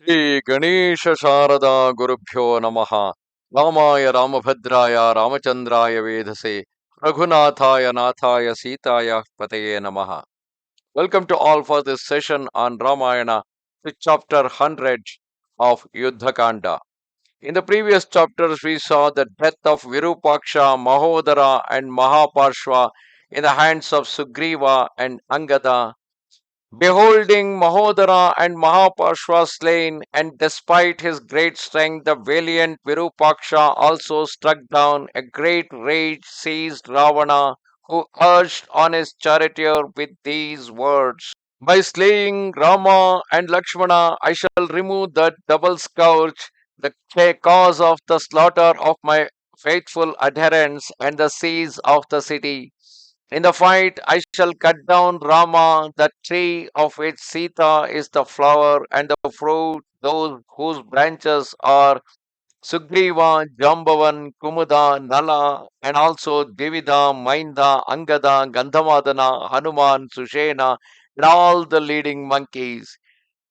ಶ್ರೀ ಗಣೇಶ ಶಾರದಾ ಗುರುಭ್ಯೋ ನಮಃ. ರಾಮಾಯ ರಾಮಭದ್ರಾಯ ರಾಮಚಂದ್ರಾಯ ವೇಧಸೆ ರಘುನಾಥಾಯ ನಾಥಾಯ ಸೀತಾಯ ಪತಯೇ ನಮಃ. Welcome to all for this session on Ramayana, the chapter 100 of Yuddhakanda. In the previous chapters, we saw the death of Virupaksha, Mahodara, and Mahaparshva in the hands of Sugriva and Angada. Beholding Mahodara and Mahaparshva slain, and despite his great strength, the valiant Virupaksha also struck down. A great rage seized Ravana, who urged on his charioteer with these words: By slaying Rama and Lakshmana, I shall remove the double scourge, the cause of the slaughter of my faithful adherents and the siege of the city. In the fight, I shall cut down Rama, the tree of which Sita is the flower, and the fruit, those whose branches are Sugriva, Jambavan, Kumuda, Nala, and also Divida, Mainda, Angada, Gandhamadana, Hanuman, Sushena, and all the leading monkeys.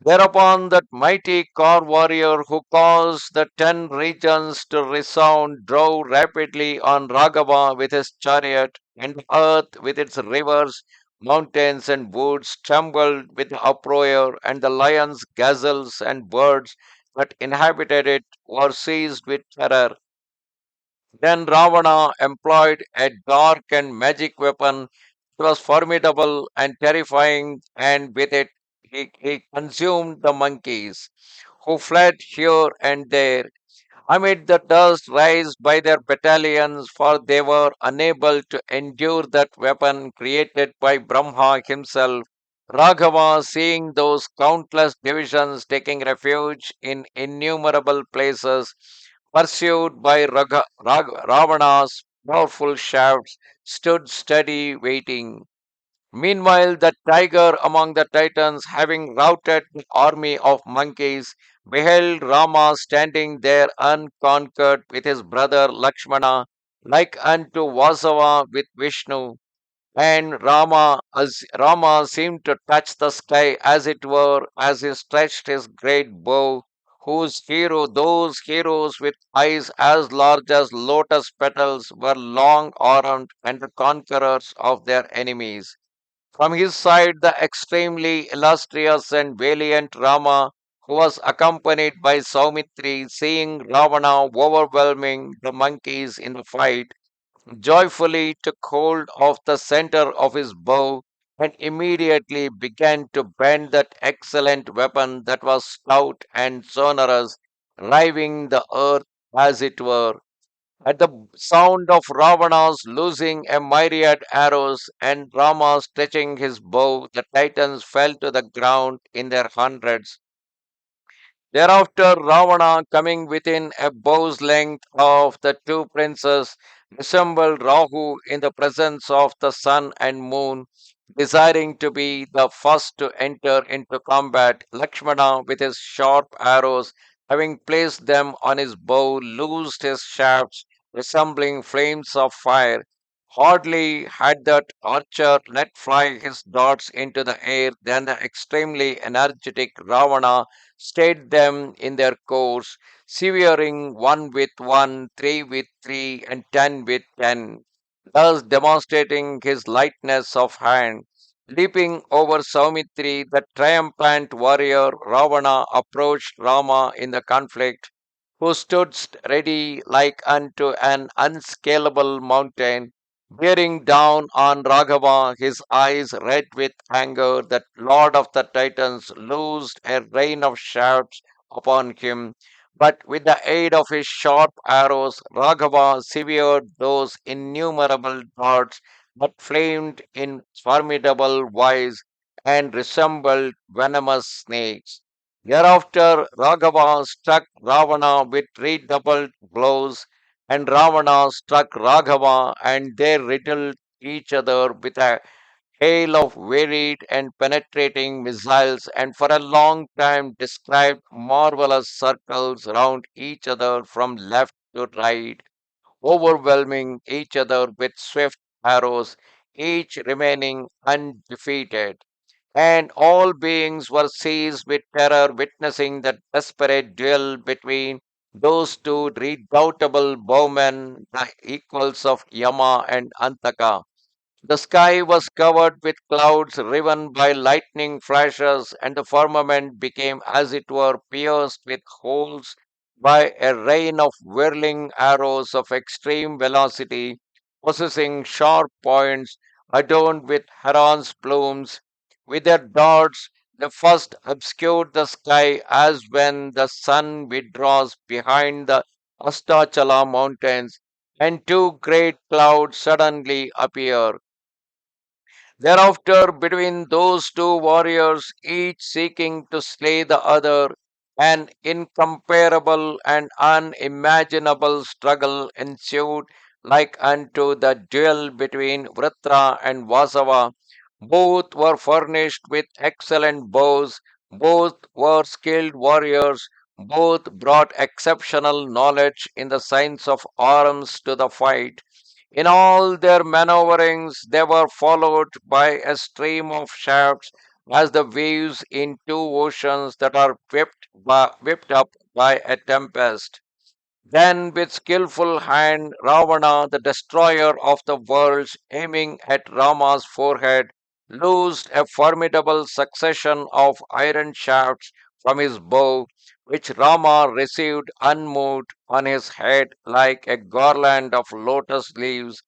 Thereupon that mighty car warrior who caused the 10 regions to resound drove rapidly on Raghava with his chariot, and the earth with its rivers, mountains, and woods trembled with uproar, and the lions, gazelles, and birds that inhabited it were seized with terror. Then Ravana employed a dark and magic weapon. It was formidable and terrifying, and with it he consumed the monkeys, who fled here and there amid the dust raised by their battalions, for they were unable to endure that weapon created by Brahma himself. Raghava, seeing those countless divisions taking refuge in innumerable places, pursued by Ravana's powerful shafts, stood steady, waiting. Meanwhile, the tiger among the Titans, having routed the army of monkeys, beheld Rama standing there unconquered with his brother Lakshmana, like unto Vasava with Vishnu. And Rama seemed to touch the sky as it were, as he stretched his great bow, those heroes with eyes as large as lotus petals were long armed and the conquerors of their enemies. From his side, the extremely illustrious and valiant Rama, who was accompanied by Saumitri, seeing Ravana overwhelming the monkeys in the fight, joyfully took hold of the center of his bow and immediately began to bend that excellent weapon that was stout and sonorous, riving the earth as it were. At the sound of Ravana's losing a myriad arrows and Rama stretching his bow, the Titans fell to the ground in their hundreds. Thereafter, Ravana, coming within a bow's length of the two princes, resembled Rahu in the presence of the sun and moon, desiring to be the first to enter into combat. Lakshmana, with his sharp arrows, having placed them on his bow, loosed his shafts, resembling flames of fire. Hardly had that archer let fly his darts into the air than the extremely energetic Ravana stayed them in their course, severing one with one, three with three, and 10 with 10, thus demonstrating his lightness of hand. Leaping over Saumitri, the triumphant warrior, Ravana approached Rama in the conflict, who stood ready like unto an unscalable mountain, bearing down on Raghava, his eyes red with anger. That lord of the Titans loosed a rain of shafts upon him, but with the aid of his sharp arrows, Raghava severed those innumerable darts that flamed in formidable wise and resembled venomous snakes. Thereafter, Raghava struck Ravana with redoubled blows, and Ravana struck Raghava, and they riddled each other with a hail of varied and penetrating missiles, and for a long time described marvelous circles round each other from left to right, overwhelming each other with swift arrows, each remaining undefeated. and all beings were seized with terror witnessing the desperate duel between those two redoubtable bowmen, the equals of Yama and Antaka. The sky was covered with clouds riven by lightning flashes, and the firmament became, as it were, pierced with holes by a rain of whirling arrows of extreme velocity, possessing sharp points adorned with heron's plumes. With their darts, they first obscured the sky as when the sun withdraws behind the Astachala mountains, and two great clouds suddenly appear. Thereafter, between those two warriors, each seeking to slay the other, an incomparable and unimaginable struggle ensued, like unto the duel between Vritra and Vasava. Both were furnished with excellent bows, both were skilled warriors, both brought exceptional knowledge in the science of arms to the fight. In all their maneuverings, they were followed by a stream of shafts as the waves in two oceans that are whipped up by a tempest. Then, with skillful hand, Ravana, the destroyer of the worlds, aiming at Rama's forehead, loosed a formidable succession of iron shafts from his bow, which Rama received unmoved on his head like a garland of lotus leaves.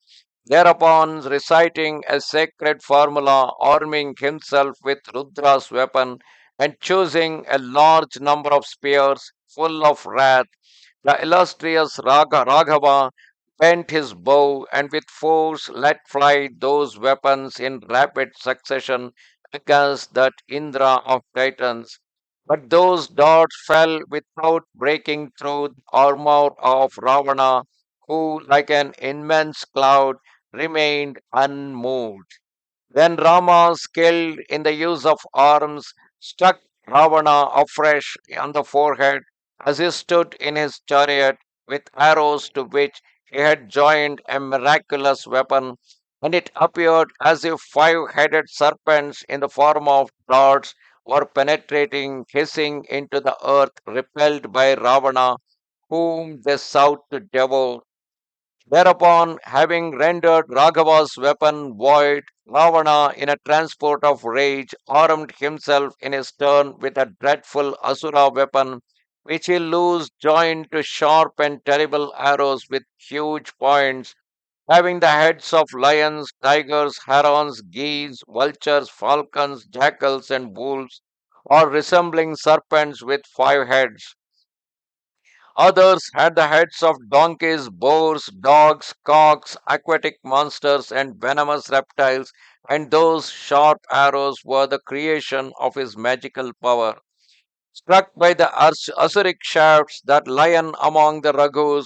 Thereupon, reciting a sacred formula, arming himself with Rudra's weapon, and choosing a large number of spears full of wrath, the illustrious Raghava bent his bow and with force let fly those weapons in rapid succession against that Indra of Titans. But those darts fell without breaking through the armor of Ravana, who, like an immense cloud, remained unmoved. Then Rama, skilled in the use of arms, struck Ravana afresh on the forehead as he stood in his chariot with arrows to which he had joined a miraculous weapon, and it appeared as if 5 headed serpents in the form of darts were penetrating, hissing into the earth, repelled by Ravana, whom they sought to devour. Thereupon, having rendered Raghava's weapon void, Ravana, in a transport of rage, armed himself in his turn with a dreadful Asura weapon, which he loosed joined to sharp and terrible arrows with huge points, having the heads of lions, tigers, herons, geese, vultures, falcons, jackals, and wolves, or resembling serpents with 5 heads. Others had the heads of donkeys, boars, dogs, cocks, aquatic monsters, and venomous reptiles, and those sharp arrows were the creation of his magical power. Struck by the Asuric shafts, that lion among the Raghus,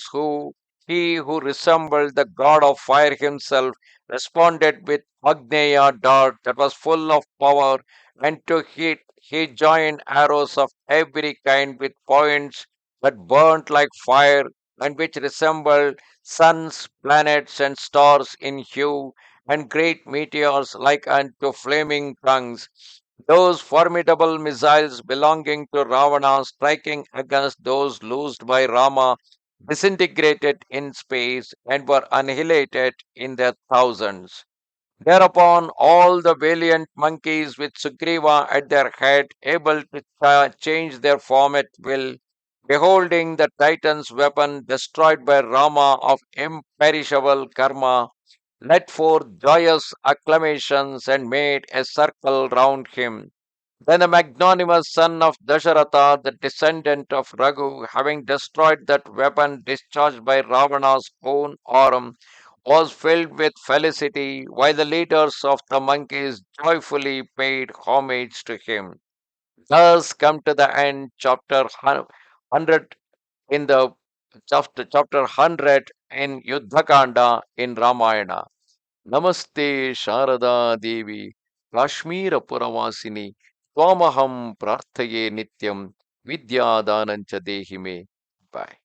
he who resembled the god of fire himself, responded with Agneya dart that was full of power, and to hit he joined arrows of every kind with points that burnt like fire, and which resembled suns, planets, and stars in hue, and great meteors like unto flaming tongues. Those formidable missiles belonging to Ravana striking against those loosed by Rama disintegrated in space and were annihilated in their thousands. Thereupon, all the valiant monkeys with Sugriva at their head, able to change their form at will, beholding the Titan's weapon destroyed by Rama of imperishable karma, let forth joyous acclamations and made a circle round him. Then the magnanimous son of Dasharatha, the descendant of Raghu, having destroyed that weapon discharged by Ravana's own arm, was filled with felicity, while the leaders of the monkeys joyfully paid homage to him. Thus come to the end, chapter 100 in the chapter 100 in Yuddhakanda in Ramayana. Namaste Sharada Devi Kashmira Puravasini Twamaham Prarthaye Nityam Vidyadanancha Dehime. Bye.